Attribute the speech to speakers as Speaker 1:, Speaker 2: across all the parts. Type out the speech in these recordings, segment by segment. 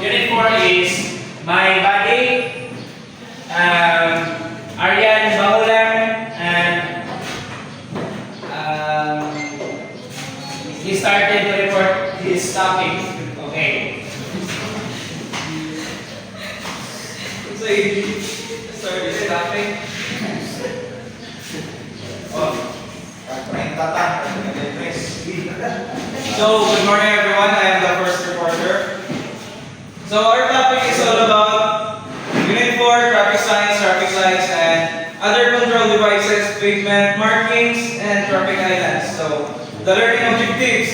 Speaker 1: Unit 4 is my buddy, Aryan Bahulan, and he started to report his topic. Okay.
Speaker 2: So you start this topic. So good morning everyone, I am the first reporter. So our topic is all about Unit 4, traffic signs, traffic lights, and other control devices, pavement markings, and traffic islands. So the learning objectives.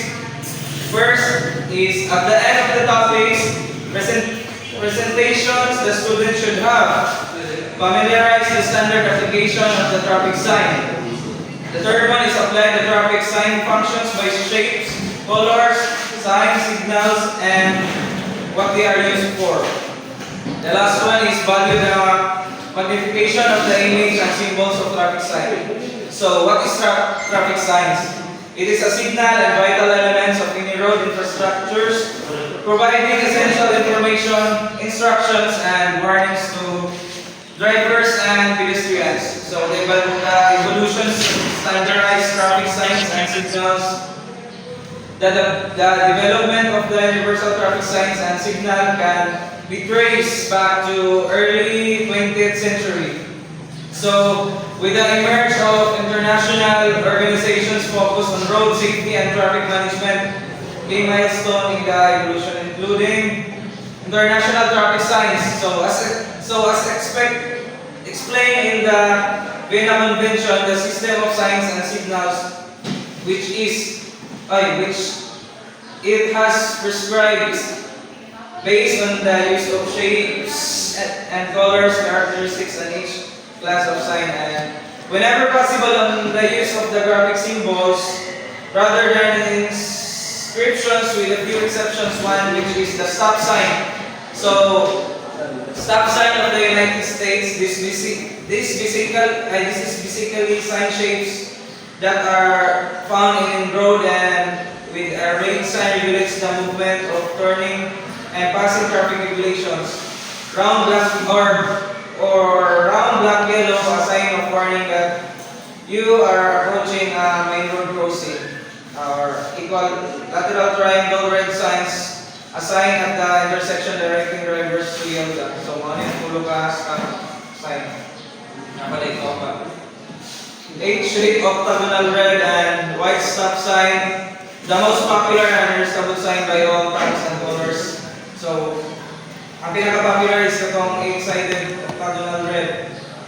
Speaker 2: First is at the end of the topics, presentations the student should have. Familiarize the standard application of the traffic sign. The third one is apply the traffic sign functions by shapes, colors, signs, signals, and what they are used for. The last one is value the magnification of the image and symbols of traffic sign. So what is traffic signs? It is a signal and vital elements of any road infrastructures, providing essential information, instructions, and warnings to drivers and pedestrians. So the evolutions of standardized traffic signs and signals, the development of the universal traffic signs and signal can be traced back to early 20th century. So with the emergence of international organizations focused on road safety and traffic management, a milestone in the evolution, including international traffic signs. So as explained in the Vienna Convention, the system of signs and signals which it has prescribed based on the use of shapes and colors, characteristics on each class of sign, and whenever possible on the use of the graphic symbols rather than inscriptions, with a few exceptions. One which is the stop sign. So stop sign of the United States, this is basically sign shapes that are found in road, and with a red sign regulates the movement of turning and passing traffic regulations. Round black or round black yellow, a sign of warning that you are approaching a main road crossing. Or equilateral triangle red signs, a sign at the intersection directing drivers to yield. So ano yung pulo ka stop sign. Napalay ko pa. H-shape octagonal red and white stop sign. The most popular and understandable sign by all types and colors. So ang pinaka-popular is itong 8-sided octagonal red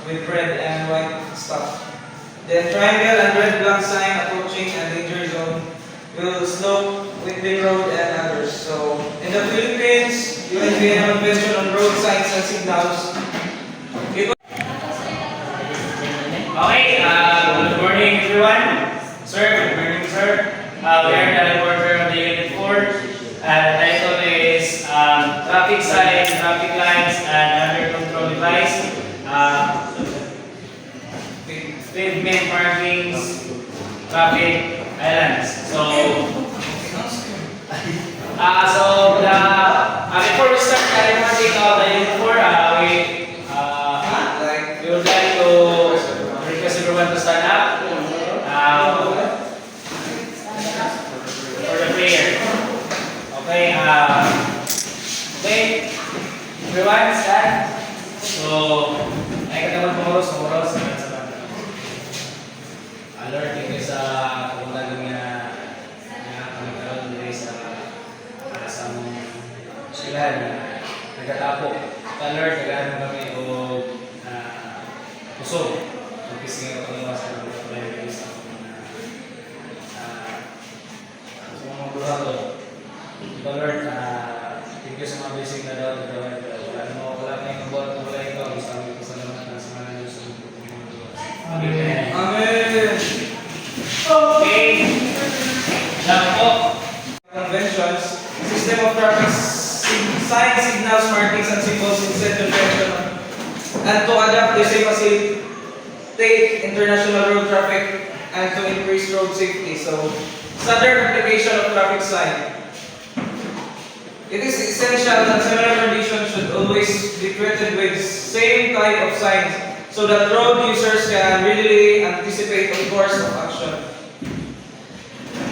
Speaker 2: with red and white stop. Then triangle and red black sign approaching and danger zone will slope Whitby Road and others. So in the Philippines, UNVN Convention on Road Signs and Signals.
Speaker 1: Okay, good morning everyone. Sir, good morning sir. We are the reporter of the Unit 4. The title is Traffic Signs, Traffic Lights, and Other Control Device. Pavement markings, traffic islands. Before we start the reporting of the Unit 4, we would like to request everyone to stand up for the prayer. Okay, everyone stand. So, ay kataman pumoros. Lord, thank you sa kabulan nga kamagkaroon nila sa mong silahan na nagkatapo. Lord, nagano kami o puso. Pagkising nga pangiwasan ng mga sa mga burado. Lord, thank you sa mga blessing na daw na gawin. Wala na yung kabuhat na wala ikaw. Gusto kami pasalamatan sa mga Diyos. Amen.
Speaker 2: Amen.
Speaker 1: Okay. Now,
Speaker 2: Conventions, system of traffic signs, signals, markings, and symbols in said convention, and to adapt the same facilitate international road traffic and to increase road safety. So, standard application of traffic sign. It is essential that similar conditions should always be treated with same type of signs so that road users can readily anticipate the course of action.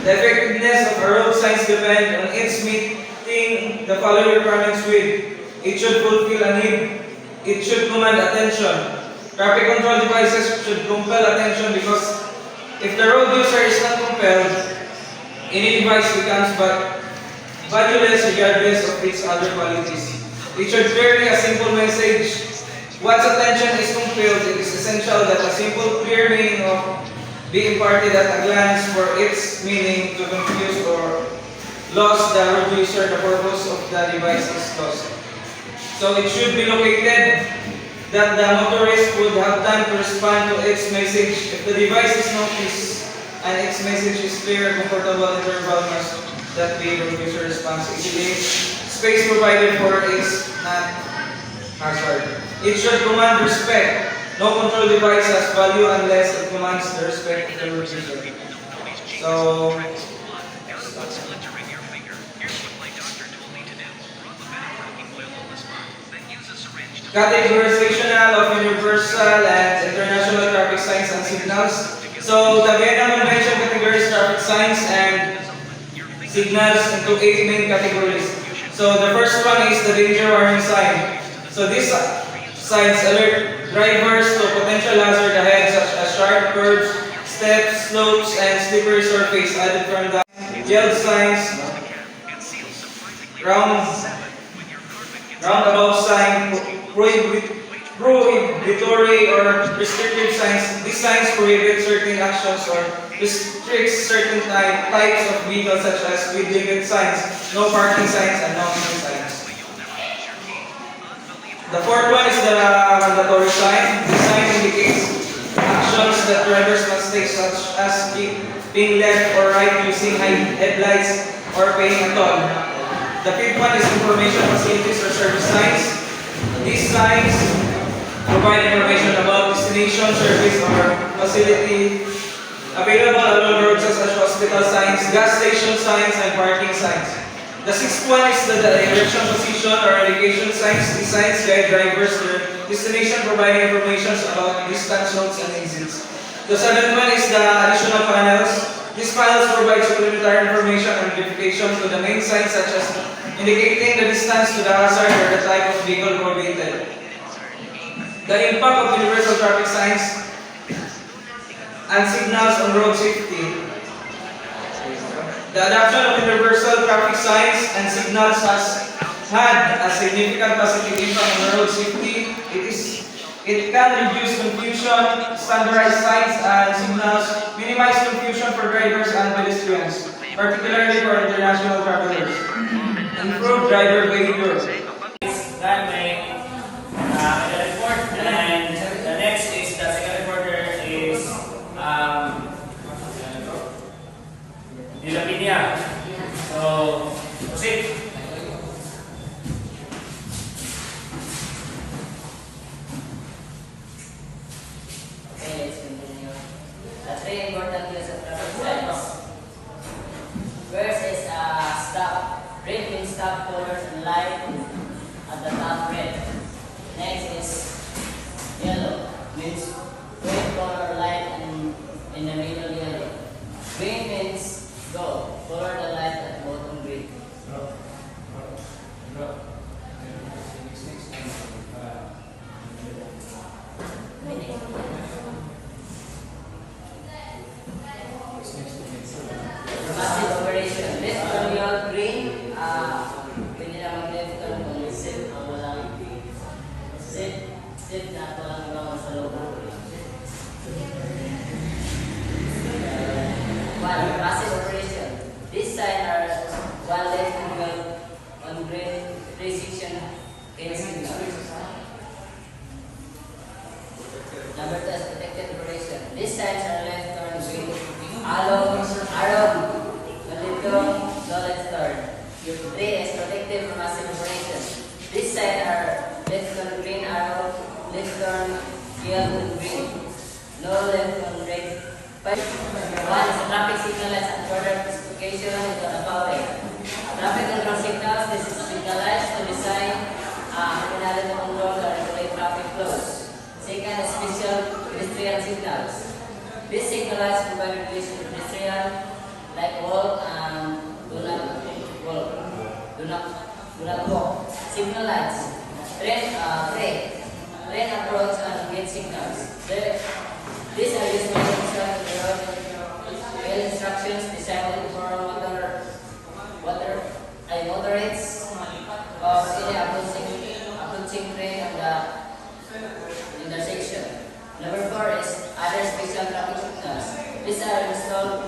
Speaker 2: The effectiveness of a road signs depend on its meeting the following requirements with. It should fulfill a need. It should command attention. Traffic control devices should compel attention because if the road user is not compelled, any device becomes valueless regardless of its other qualities. It should carry a simple message. Once attention is compelled, it is essential that a simple, clear meaning of be imparted at a glance for its meaning to confuse or lose the road user. The purpose of the device is lost. So it should be located that the motorist would have time to respond to its message. If the device is noticed and its message is clear, comfortable interval must that be the user response easily. Space provided for is not hazard. It should command respect. No control device has value unless it commands the respect of the road user. So, categorization of universal and international traffic signs and signals. So, the Vienna Convention categorizes traffic signs and signals into 8 main categories. So, the first one is the danger warning sign. So, these signs alert drivers to potential hazard ahead such as sharp curves, steps, slopes, and slippery surface added from the yield signs, roundabout sign, prohibitory or restrictive signs. These signs prohibit certain actions or restricts certain types of vehicles such as speed limit signs, no parking signs, and no-entry signs. The fourth one is the mandatory sign. This sign indicates actions that drivers must take such as being left or right using headlights or paying a toll. The fifth one is information facilities or service signs. These signs provide information about destination, service, or facility available along roads such as hospital signs, gas station signs, and parking signs. The sixth one is the direction, position, or indication signs. These signs guide drivers to their destination, providing information about distance, roads, and exits. The seventh one is the additional panels. These panels provide supplementary information and verification to the main signs such as indicating the distance to the hazard or the type of vehicle prohibited. The impact of universal traffic signs and signals on road safety. The adoption of universal traffic signs and signals has had a significant positive impact on road safety. It can reduce confusion, standardize signs and signals, minimize confusion for drivers and pedestrians, particularly for international travelers, improve driver behavior.
Speaker 1: That may report, and the next is the second reporter is Nilapinia. So, proceed.
Speaker 3: Okay, let's continue. The three important use of traffic signs. First is stop. Red means stop, colors and light at the top red. Next is yellow, means red color light and in the middle yellow. Green means go, color the light at bottom green. Passive operation. Left turn yellow green, pwede na mag-left turn kung sit o walang sit na walang ground sa loob. One, passive operation. This sign are one left angle on green precision in signal. Number two is protected operation. These signs are left turn green. Arrow, little, no left turn. Three is protective from passive operation. These signs are left turn green arrow, left turn yellow and green. No left turn red. One is a traffic signal as a further specification into the following. Traffic control signals, this is signalized to design terminal to control or regulate traffic flows. Second is special pedestrian signals. These signals provide pedestrian like walk and do not walk, do not walk. Signal lights, train approach and gate signals. These are used to instruct the road rail instructions designed for motorists or any approaching train on the intersection. Number 4 is other special traffic signals. These are installed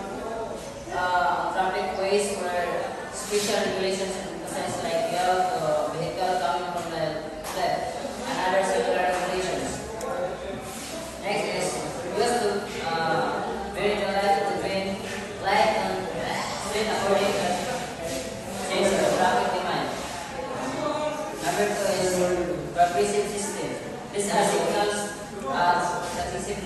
Speaker 3: traffic ways where special regulations emphasize like yellow to vehicle coming from the left and other similar regulations. Next is used to verify the light between light and street according to change of traffic demand. Number 2 is progressive system. These are signals successive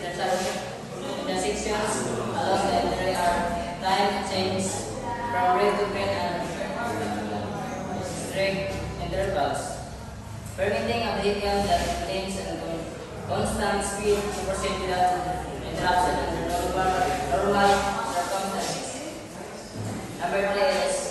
Speaker 3: intersections along the entire time change from red to green and straight intervals, permitting a vehicle that maintains a constant speed to proceed without interruption under normal circumstances. Number 3 is